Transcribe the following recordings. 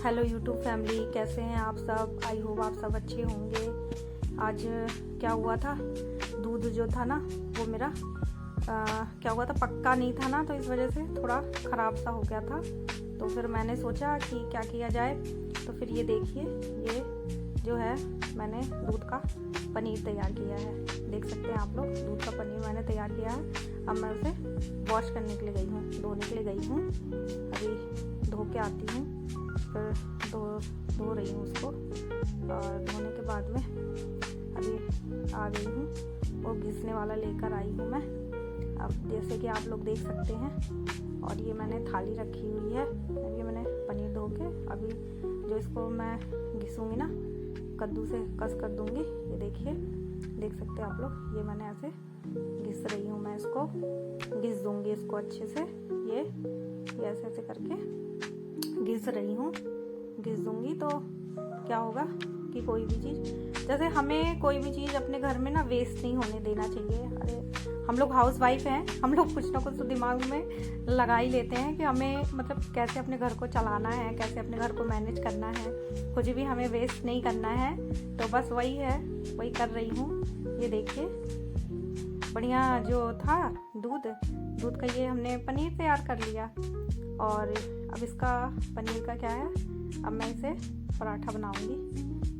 Hello YouTube family, कैसे हैं आप सब। आई होप आप सब अच्छे होंगे। आज क्या हुआ था, दूध जो था ना वो मेरा क्या हुआ था, पक्का नहीं था ना, तो इस वजह से थोड़ा ख़राब सा हो गया था। तो फिर मैंने सोचा कि क्या किया जाए। तो फिर ये देखिए, ये जो है मैंने दूध का पनीर तैयार किया है। देख सकते हैं आप लोग, दूध का पनीर मैंने तैयार किया है। अब मैं उसे वॉश करने के लिए गई हूँ, धोने के लिए गई हूँ। अभी धो के आती हूँ, फिर धो रही हूँ उसको, और धोने के बाद में अभी आ गई हूँ। वो घिसने वाला लेकर आई हूँ मैं। अब जैसे कि आप लोग देख सकते हैं, और ये मैंने थाली रखी हुई है। ये मैंने पनीर धो के अभी जो इसको मैं घिसूँगी ना, कद्दू से कस कर दूँगी। ये देखिए, देख सकते हैं आप लोग, ये मैंने ऐसे घिस रही हूँ। मैं इसको घिस दूँगी इसको अच्छे से। ये ऐसे ऐसे करके घिस रही हूँ, घिस दूँगी। तो क्या होगा कि कोई भी चीज़, जैसे हमें कोई भी चीज़ अपने घर में ना वेस्ट नहीं होने देना चाहिए। अरे हम लोग हाउस वाइफ हैं, हम लोग कुछ ना कुछ तो दिमाग में लगा ही लेते हैं कि हमें मतलब कैसे अपने घर को चलाना है, कैसे अपने घर को मैनेज करना है, कुछ भी हमें वेस्ट नहीं करना है। तो बस वही है, वही कर रही हूँ। ये देखिए, बढ़िया जो था दूध का ये हमने पनीर तैयार कर लिया। और अब इसका पनीर का क्या है, अब मैं इसे पराठा बनाऊंगी,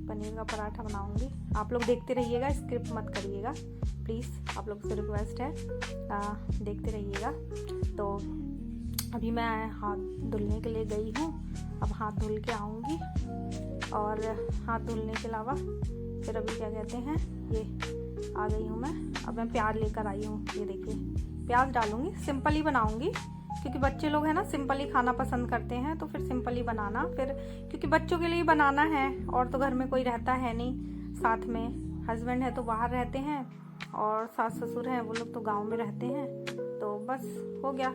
पनीर का पराठा बनाऊंगी। आप लोग देखते रहिएगा, स्किप मत करिएगा प्लीज़, आप लोग से रिक्वेस्ट है, देखते रहिएगा। तो अभी मैं हाथ धुलने के लिए गई हूँ। अब हाथ धुल के आऊँगी, और हाथ धुलने के अलावा फिर अभी क्या कहते हैं, ये आ गई हूँ मैं। अब मैं प्याज लेकर आई हूँ। ये देखिए, प्याज डालूंगी, सिंपल ही बनाऊंगी, क्योंकि बच्चे लोग हैं ना सिंपल ही खाना पसंद करते हैं। तो फिर सिंपल ही बनाना, फिर क्योंकि बच्चों के लिए बनाना है, और तो घर में कोई रहता है नहीं साथ में। हस्बैंड है तो बाहर रहते हैं, और सास ससुर हैं वो लोग तो गांव में रहते हैं। तो बस हो गया।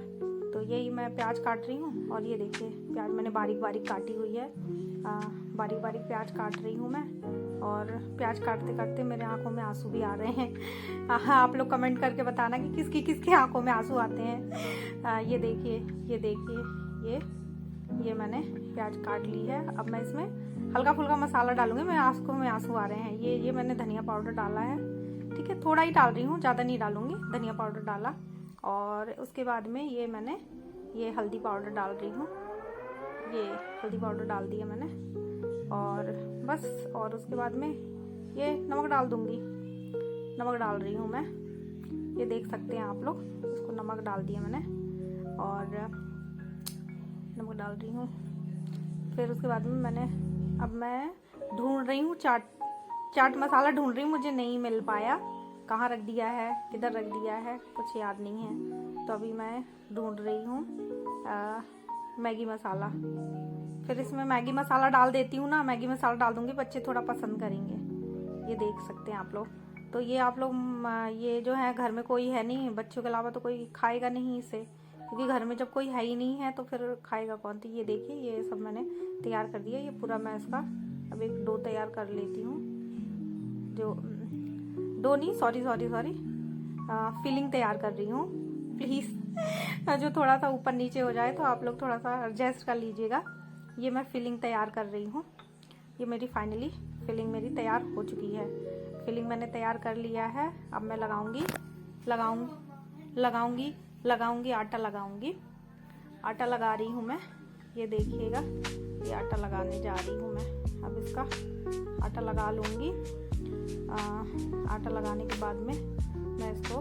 तो यही मैं प्याज काट रही हूँ। और ये देखिए, प्याज मैंने बारीक बारीक काटी हुई है, बारीक बारीक प्याज काट रही हूँ मैं। और प्याज काटते काटते मेरे आंखों में आंसू भी आ रहे हैं। आप लोग कमेंट करके बताना कि किसकी आंखों में आंसू आते हैं। ये देखिए, ये देखिए, ये मैंने प्याज काट ली है। अब मैं इसमें हल्का फुल्का मसाला डालूंगी। मेरे आंखों में आंसू आ रहे हैं। ये मैंने धनिया पाउडर डाला है, ठीक है, थोड़ा ही डाल रही हूँ, ज़्यादा नहीं डालूंगी। धनिया पाउडर डाला, और उसके बाद में ये मैंने ये हल्दी पाउडर डाल रही हूँ। ये हल्दी पाउडर डाल दिया मैंने, और बस। और उसके बाद में ये नमक डाल दूंगी, नमक डाल रही हूँ मैं। ये देख सकते हैं आप लोग, इसको नमक डाल दिया मैंने, और नमक डाल रही हूँ। फिर उसके बाद में अब मैं ढूंढ रही हूँ, चाट मसाला ढूंढ रही हूँ, मुझे नहीं मिल पाया। कहाँ रख दिया है, किधर रख दिया है, कुछ याद नहीं है। तो अभी मैं ढूंढ रही हूँ मैगी मसाला। फिर इसमें मैगी मसाला डाल देती हूँ ना, मैगी मसाला डाल दूँगी, बच्चे थोड़ा पसंद करेंगे। ये देख सकते हैं आप लोग। तो ये आप लोग, ये जो है घर में कोई है नहीं, बच्चों के अलावा तो कोई खाएगा नहीं इसे, क्योंकि घर में जब कोई है ही नहीं है तो फिर खाएगा कौन। तो ये देखिए, ये सब मैंने तैयार कर दिया। ये पूरा मैं इसका अब एक डो तैयार कर लेती हूँ। जो डो नहीं, सॉरी, फिलिंग तैयार कर रही हूँ। प्लीज़ जो थोड़ा सा ऊपर नीचे हो जाए तो आप लोग थोड़ा सा एडजस्ट कर लीजिएगा। ये मैं फिलिंग तैयार कर रही हूँ। ये मेरी फाइनली फिलिंग मेरी तैयार हो चुकी है। फिलिंग मैंने तैयार कर लिया है। अब मैं लगाऊंगी आटा लगाऊंगी। आटा लगा रही हूँ मैं। ये देखिएगा, ये आटा लगाने जा रही हूँ मैं। अब इसका आटा लगा लूँगी। आटा लगाने के बाद में मैं इसको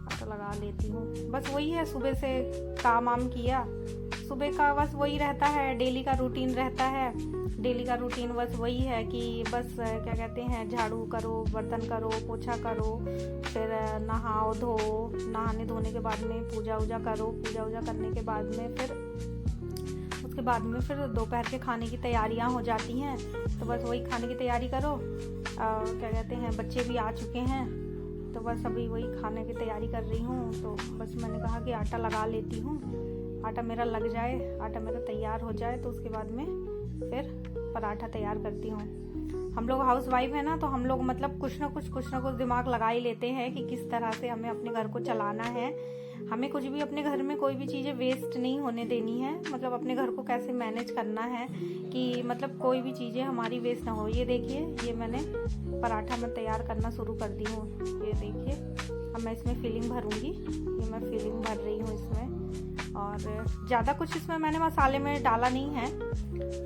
आटा लगा लेती हूँ। बस वही है, सुबह से काम वाम किया, सुबह का बस वही रहता है, डेली का रूटीन रहता है। डेली का रूटीन बस वही है कि बस क्या कहते हैं, झाड़ू करो, बर्तन करो, पोछा करो, फिर नहाओ धो, नहाने धोने के बाद में पूजा वूजा करो, पूजा वूजा करने के बाद में फिर उसके बाद में फिर दोपहर के खाने की तैयारियां हो जाती हैं। तो बस वही खाने की तैयारी करो। क्या कहते हैं, बच्चे भी आ चुके हैं, तो बस अभी वही खाने की तैयारी कर रही हूँ। तो बस मैंने कहा कि आटा लगा लेती हूँ, आटा मेरा लग जाए, आटा मेरा तैयार हो जाए, तो उसके बाद में फिर पराठा तैयार करती हूँ। हम लोग हाउस वाइफ है ना, तो हम लोग मतलब कुछ ना कुछ दिमाग लगा ही लेते हैं कि किस तरह से हमें अपने घर को चलाना है। हमें कुछ भी अपने घर में कोई भी चीज़ें वेस्ट नहीं होने देनी है, मतलब अपने घर को कैसे मैनेज करना है कि मतलब कोई भी चीज़ें हमारी वेस्ट ना हो। ये देखिए, ये मैंने पराठा मैं तैयार करना शुरू कर दी हूँ। ये देखिए, अब मैं इसमें फिलिंग भरूँगी। ये मैं फिलिंग भर रही हूँ इसमें, और ज़्यादा कुछ इसमें मैंने मसाले में डाला नहीं है,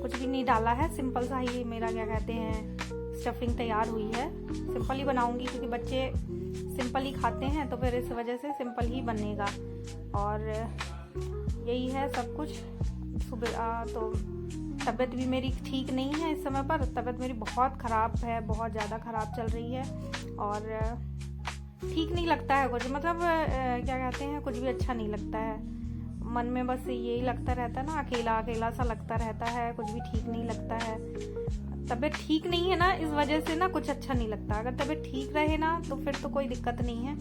कुछ भी नहीं डाला है। सिंपल सा ही मेरा क्या कहते हैं स्टफिंग तैयार हुई है। सिंपल ही बनाऊंगी क्योंकि बच्चे सिंपल ही खाते हैं, तो फिर इस वजह से सिंपल ही बनेगा। और यही है सब कुछ। सुबह तो तबीयत भी मेरी ठीक नहीं है इस समय पर। तबीयत मेरी बहुत ख़राब है, बहुत ज़्यादा ख़राब चल रही है, और ठीक नहीं लगता है कुछ, मतलब क्या कहते हैं कुछ भी अच्छा नहीं लगता है। मन में बस यही लगता रहता है ना, अकेला अकेला सा लगता रहता है, कुछ भी ठीक नहीं लगता है। तबीयत ठीक नहीं है ना, इस वजह से ना कुछ अच्छा नहीं लगता। अगर तबीयत ठीक रहे ना तो फिर तो कोई दिक्कत नहीं है।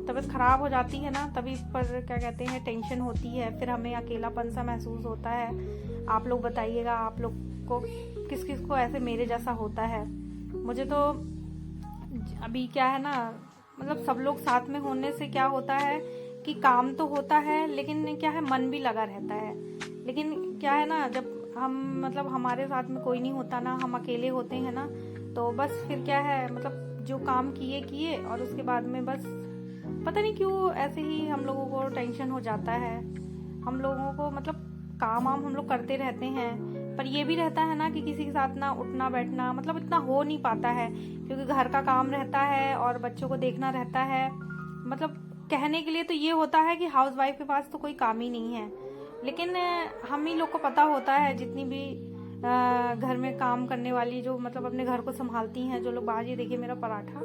तबीयत ख़राब हो जाती है ना, तभी पर क्या कहते हैं टेंशन होती है, फिर हमें अकेलापन सा महसूस होता है। आप लोग बताइएगा, आप लोग को किस किस को ऐसे मेरे जैसा होता है। मुझे तो अभी क्या है ना, मतलब सब लोग साथ में होने से क्या होता है कि काम तो होता है, लेकिन क्या है मन भी लगा रहता है। लेकिन क्या है ना, जब हम मतलब हमारे साथ में कोई नहीं होता ना, हम अकेले होते हैं ना, तो बस फिर क्या है मतलब जो काम किए और उसके बाद में बस पता नहीं क्यों ऐसे ही हम लोगों को टेंशन हो जाता है। हम लोगों को मतलब काम हम लोग करते रहते हैं, पर ये भी रहता है ना कि किसी के साथ ना उठना बैठना मतलब इतना हो नहीं पाता है, क्योंकि घर का काम रहता है और बच्चों को देखना रहता है। मतलब कहने के लिए तो ये होता है कि हाउस वाइफ के पास तो कोई काम ही नहीं है, लेकिन हम ही लोग को पता होता है, जितनी भी घर में काम करने वाली जो मतलब अपने घर को संभालती हैं जो लोग बाहर। ये देखिए, मेरा पराठा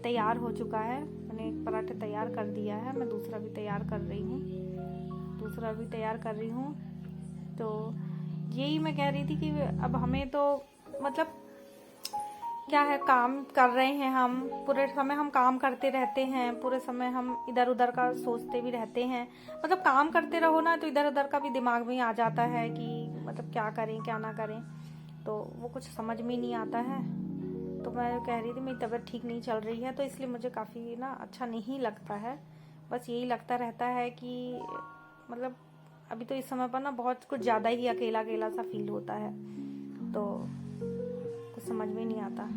तैयार हो चुका है। मैंने एक पराठा तैयार कर दिया है, मैं दूसरा भी तैयार कर रही हूँ। तो यही मैं कह रही थी कि अब हमें तो मतलब क्या है, काम कर रहे हैं हम, पूरे समय हम काम करते रहते हैं, पूरे समय हम इधर उधर का सोचते भी रहते हैं। मतलब काम करते रहो ना तो इधर उधर का भी दिमाग में आ जाता है कि मतलब क्या करें क्या ना करें, तो वो कुछ समझ में नहीं आता है। तो मैं कह रही थी मेरी तबीयत ठीक नहीं चल रही है, तो इसलिए मुझे काफ़ी ना अच्छा नहीं लगता है। बस यही लगता रहता है कि मतलब अभी तो इस समय पर ना बहुत कुछ ज़्यादा ही अकेला अकेला सा फील होता है, तो कुछ समझ में नहीं आता।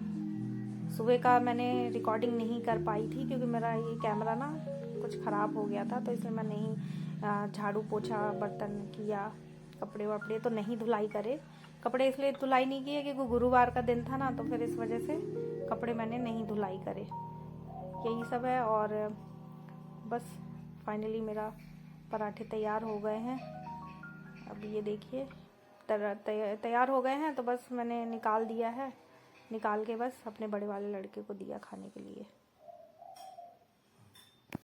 सुबह का मैंने रिकॉर्डिंग नहीं कर पाई थी क्योंकि मेरा ये कैमरा ना कुछ ख़राब हो गया था, तो इसलिए मैं नहीं झाड़ू पोछा बर्तन किया, कपड़े वपड़े तो नहीं धुलाई करे। कपड़े इसलिए धुलाई नहीं किए क्योंकि गुरुवार का दिन था ना, तो फिर इस वजह से कपड़े मैंने नहीं धुलाई करे। यही सब है, और बस फाइनली मेरा पराठे तैयार हो गए हैं। अब ये देखिए तैयार हो गए हैं, तो बस मैंने निकाल दिया है। निकाल के बस अपने बड़े वाले लड़के को दिया खाने के लिए।